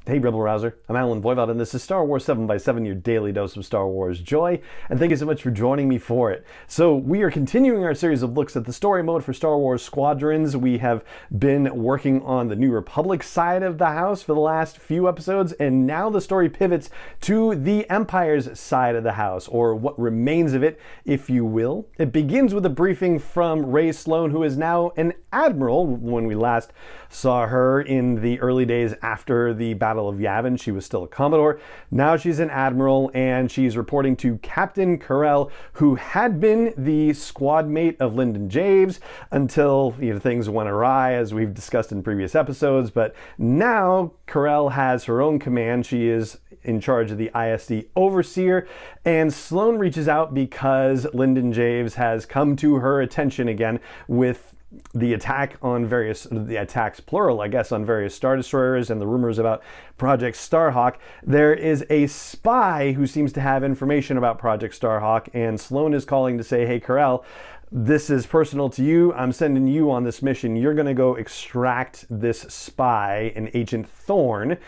Hey Rebel Rouser, I'm Alan Voivod and this is Star Wars 7x7, your daily dose of Star Wars joy, and thank you so much for joining me for it. So we are continuing our series of looks at the story mode for Star Wars Squadrons. We have been working on the New Republic side of the house for the last few episodes, and now the story pivots to the Empire's side of the house, or what remains of it, if you will. It begins with a briefing from Rey Sloane, who is now an admiral. When we last saw her in the early days after the Battle of Yavin, she was still a Commodore. Now she's an Admiral, and she's reporting to Captain Carell, who had been the squad mate of Lyndon Javes until things went awry, as we've discussed in previous episodes. But now Carell has her own command. She is in charge of the ISD Overseer, and Sloane reaches out because Lyndon Javes has come to her attention again with the attacks plural, I guess, on various Star Destroyers and the rumors about Project Starhawk. There is a spy who seems to have information about Project Starhawk, and Sloane is calling to say, hey, Carell, this is personal to you. I'm sending you on this mission. You're going to go extract this spy, an Agent Thorn,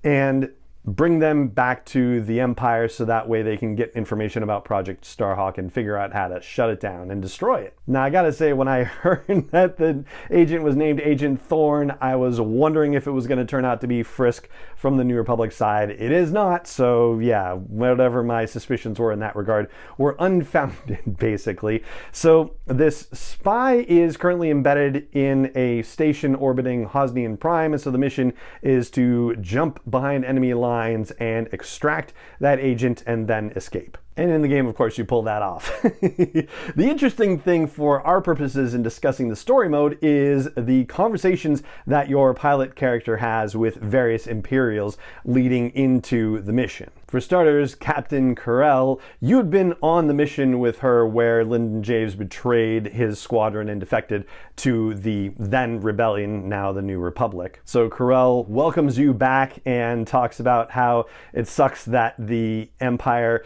and bring them back to the Empire so that way they can get information about Project Starhawk and figure out how to shut it down and destroy it. Now, I gotta say, when I heard that the agent was named Agent Thorn, I was wondering if it was going to turn out to be Frisk from the New Republic side. It is not, so yeah, whatever my suspicions were in that regard were unfounded, basically. So this spy is currently embedded in a station orbiting Hosnian Prime, and so the mission is to jump behind enemy lines and extract that agent and then escape. And in the game, of course, you pull that off. The interesting thing for our purposes in discussing the story mode is the conversations that your pilot character has with various Imperials leading into the mission. For starters, Captain Carell, you'd been on the mission with her where Lyndon Javes betrayed his squadron and defected to the then Rebellion, now the New Republic. So Carell welcomes you back and talks about how it sucks that the Empire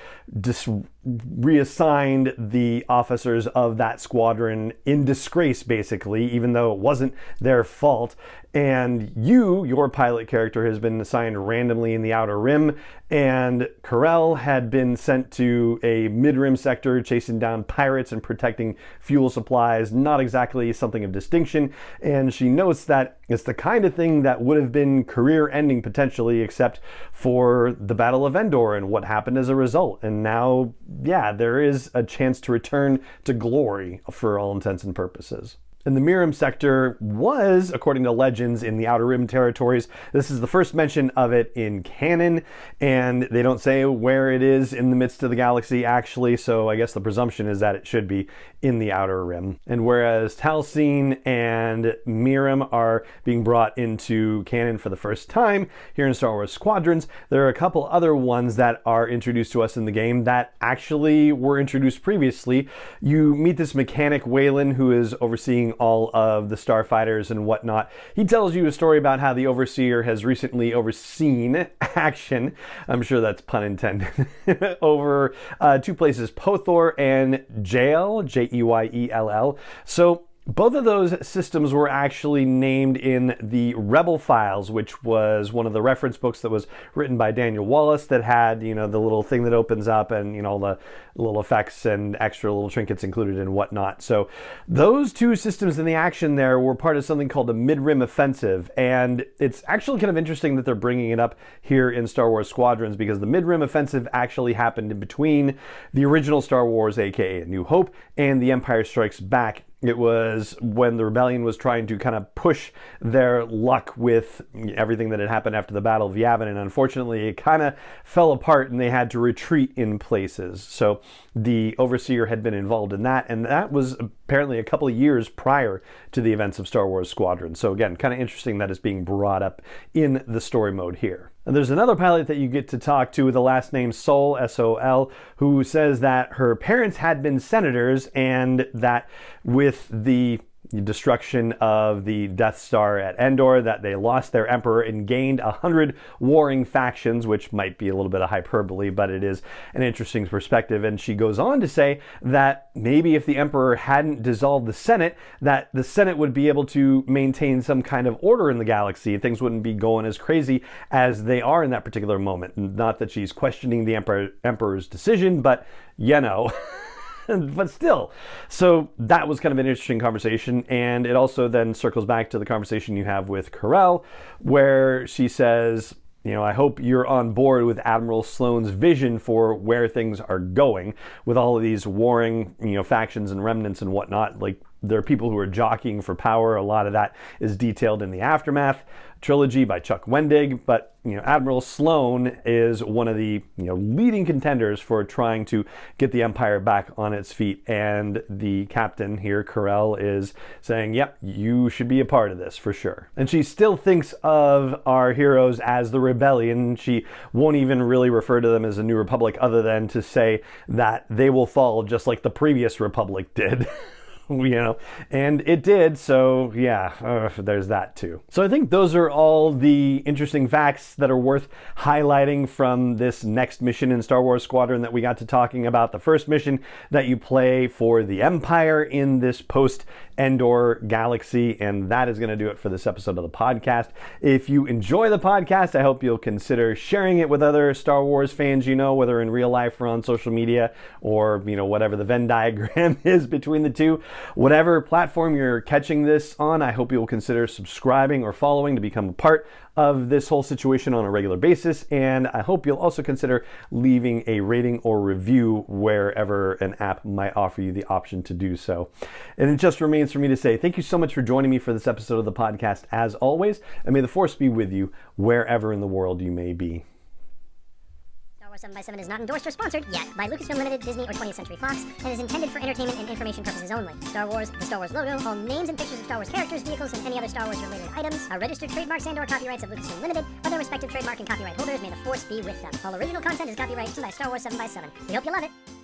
reassigned the officers of that squadron in disgrace, basically, even though it wasn't their fault. And your pilot character, has been assigned randomly in the Outer Rim, and Carell had been sent to a mid-rim sector chasing down pirates and protecting fuel supplies, not exactly something of distinction, and she notes that it's the kind of thing that would have been career-ending potentially, except for the Battle of Endor and what happened as a result. And now, yeah, there is a chance to return to glory for all intents and purposes. And the Mirim sector was, according to legends, in the Outer Rim territories. This is the first mention of it in canon, and they don't say where it is in the midst of the galaxy, actually, so I guess the presumption is that it should be in the Outer Rim. And whereas Talcine and Mirim are being brought into canon for the first time here in Star Wars Squadrons, there are a couple other ones that are introduced to us in the game that actually were introduced previously. You meet this mechanic, Waylon, who is overseeing all of the starfighters and whatnot. He tells you a story about how the Overseer has recently overseen action, I'm sure that's pun intended, over two places, Pothor and Jeyll, Jeyell. So both of those systems were actually named in the Rebel Files, which was one of the reference books that was written by Daniel Wallace that had, the little thing that opens up and, all the little effects and extra little trinkets included and whatnot. So those two systems in the action there were part of something called the Mid-Rim Offensive. And it's actually kind of interesting that they're bringing it up here in Star Wars Squadrons, because the Mid-Rim Offensive actually happened in between the original Star Wars, aka A New Hope, and The Empire Strikes Back. It was when the Rebellion was trying to kind of push their luck with everything that had happened after the Battle of Yavin, and unfortunately it kind of fell apart and they had to retreat in places. So the Overseer had been involved in that, and that was apparently a couple of years prior to the events of Star Wars Squadron. So again, kind of interesting that it's being brought up in the story mode here. And there's another pilot that you get to talk to with the last name Sol, S-O-L, who says that her parents had been senators, and that with the destruction of the Death Star at Endor, that they lost their emperor and gained 100 warring factions, which might be a little bit of hyperbole, but it is an interesting perspective. And she goes on to say that maybe if the emperor hadn't dissolved the Senate, that the Senate would be able to maintain some kind of order in the galaxy. Things wouldn't be going as crazy as they are in that particular moment. Not that she's questioning the emperor's decision, but but still. So that was kind of an interesting conversation, and it also then circles back to the conversation you have with Carell, where she says, I hope you're on board with Admiral Sloane's vision for where things are going with all of these warring, factions and remnants and whatnot. Like, there are people who are jockeying for power. A lot of that is detailed in the Aftermath trilogy by Chuck Wendig, but Admiral Sloane is one of the leading contenders for trying to get the Empire back on its feet, and the captain here, Carell, is saying, yep, you should be a part of this for sure. And she still thinks of our heroes as the Rebellion. She won't even really refer to them as a New Republic other than to say that they will fall just like the previous Republic did. And it did, so yeah, there's that too. So I think those are all the interesting facts that are worth highlighting from this next mission in Star Wars Squadron that we got to talking about. The first mission that you play for the Empire in this post-Endor galaxy, and that is going to do it for this episode of the podcast. If you enjoy the podcast, I hope you'll consider sharing it with other Star Wars fans whether in real life or on social media, or whatever the Venn diagram is between the two. Whatever platform you're catching this on, I hope you'll consider subscribing or following to become a part of this whole situation on a regular basis. And I hope you'll also consider leaving a rating or review wherever an app might offer you the option to do so. And it just remains for me to say thank you so much for joining me for this episode of the podcast, as always, and may the Force be with you wherever in the world you may be. Star Wars 7x7 is not endorsed or sponsored yet by Lucasfilm Limited, Disney, or 20th Century Fox, and is intended for entertainment and information purposes only. Star Wars, the Star Wars logo, all names and pictures of Star Wars characters, vehicles, and any other Star Wars-related items are registered trademarks and/or copyrights of Lucasfilm Limited, or their respective trademark and copyright holders. May the Force be with them. All original content is copyright by Star Wars 7x7. We hope you love it.